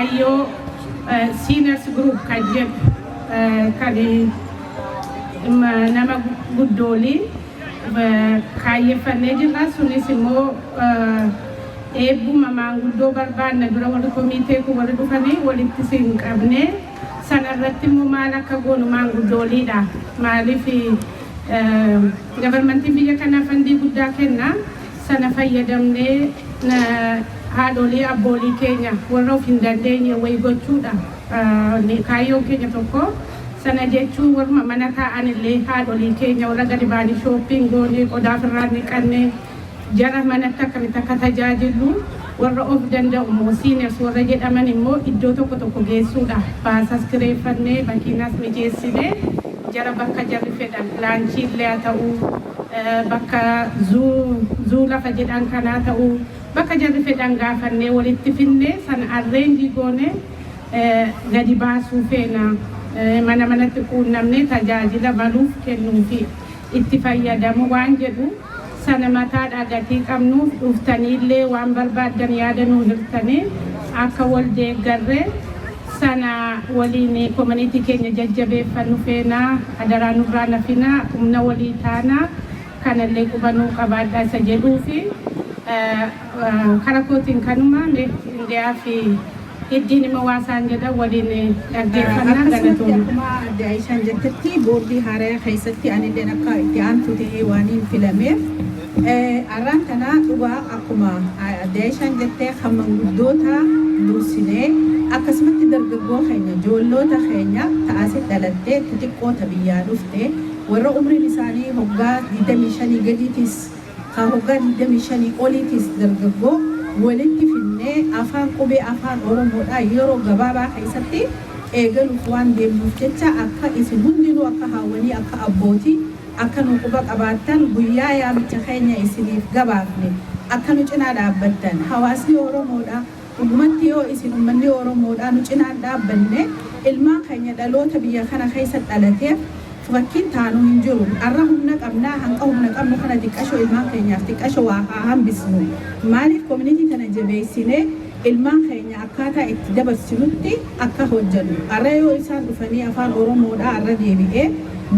kaayyoo seniors group kan jedhu kan nama guddoolii kaayyeffannee jirra. Sunis immoo eebbuma maanguddoo barbaanna dura warri komitee kun warri dhufanii walitti siin qabnee sanarratti immoo maal akka goonu maanguddooliidha. Maaliif gabarmantiin biyya kanaaf fandii guddaa kenna. Sana fayyadamnee haadholii abboolii keenya warra of hin dandeenye wayii gochuudha. Kaayyoon keenya tokko sana jechuun warra mana taa'anillee haadholii keenya warra gadi baanii shooppiin goonee qodaa ofirraa dhiqannee jara manatti akkamitti akka tajaajilu warra of danda'u immoo seniors warra jedhaman immoo iddoo tokko tokko geessuudha. Baasas kireeffannee makiinaas mijeessinee jara bakka jarri fedhan laanchiillee haa ta'uu bakka zuu lafa jedhan kanaa ta'uu bakka jarri fedhan gaafannee walitti finnee sana arreenjii goonee gadi baasuu feena. Mana manatti quunnamnee tajaajila baluuf kennuufi itti fayyadamu waan jedhu sana mataadhaa gatii qabnuuf dhuftaniillee waan barbaadan yaada nuu hirtanii akka wal deeggarree sana waliin community keenya jajjabeeffannu feenaa adaraa nurraa nafinaa humna walii taanaa kanallee qubanuu qabaadhaa isa jedhuufi karaa kootiin kanuma indiyaa fi iddiin ima waasaan jedha waliin dhaggeeffannaa galatoomna. Adde Aishaan jettetti boordii haaraa keessatti anillee akka itti aantu ta'ee waan hin filameef arraan tanaa dhugaa akkuma Adde Aishaan jettee kan manguddoota dursinee akkasumatti dargaggoo keenya ijoollota keenya ta'asii dhalattee xixiqqoota biyyaa dhuftee warra umriin isaanii hoggaa 25 gadiitis kan hoggaa 25 oliitis dargaggoo walitti finnee afaan qubee afaan Oromoodhaa yeroo gabaabaa keessatti eegaluuf waan deemnuuf jecha akka isin hundinuu akka haawwanii akka abbootii akka nu quba qabaattan guyyaa yaamicha keenya isiniif gabaafne akka nu cinaa dhaabbattan hawaasni Oromoodhaa ummatti yoo isin ummanni Oromoodhaa nu cinaa dhaabbanne ilmaan keenya dhaloota biyya kana keessa dhalateef fakkiin taanuu hin jiru. Arra humna qabnaa hanqa humna qabnu kana xiqqashoo ilmaan keenyaaf xiqqashoo waa haa hambisnu. Maaliif community kana jabeessinee ilmaan keenya akkaataa itti dabarsinutti akka hojjennu. Arra yoo isaan dhufanii afaan Oromoodhaa arra deebi'ee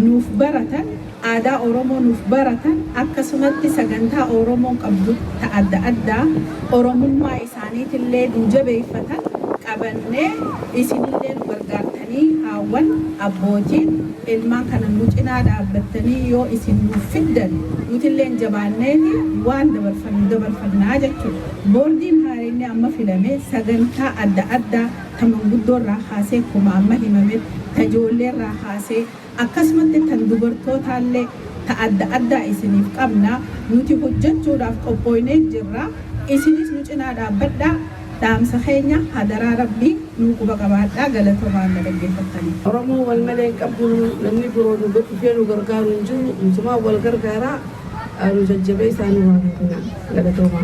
nuuf baratan aadaa Oromoo nuuf baratan akkasumatti sagantaa Oromoon qabdu adda addaa Oromummaa isaaniitillee nu jabeeffatan qabannee isinillee nu gargaartanii haawwan abbootiin ilmaan kana nu cinaa dhaabbattanii yoo isin nuuf fiddan nutillee jabaanneeti waan dabarfannaa jechuudha. Boordiin haareenni amma filame sagantaa adda addaa ta manguddoorraa kaasee kuma amma himame ta ijoolleerraa kaasee akkasumatti tan dubartootaallee ta adda addaa isiniif qabna nuti hojjechuudhaaf qophooynee jirra. Isinis nu cinaa dhaabbadhaa. Dhaamsa keenya hadaraa rabbii nu quba qabaadhaa galatoomaa na dhaggeeffattanii. Oromoo wal malee qabdu namni biroo nu dhufee nu gargaaru hin jiru. Insumaa wal gargaaraa nu jajjabeessaa nu waan galatoomaa.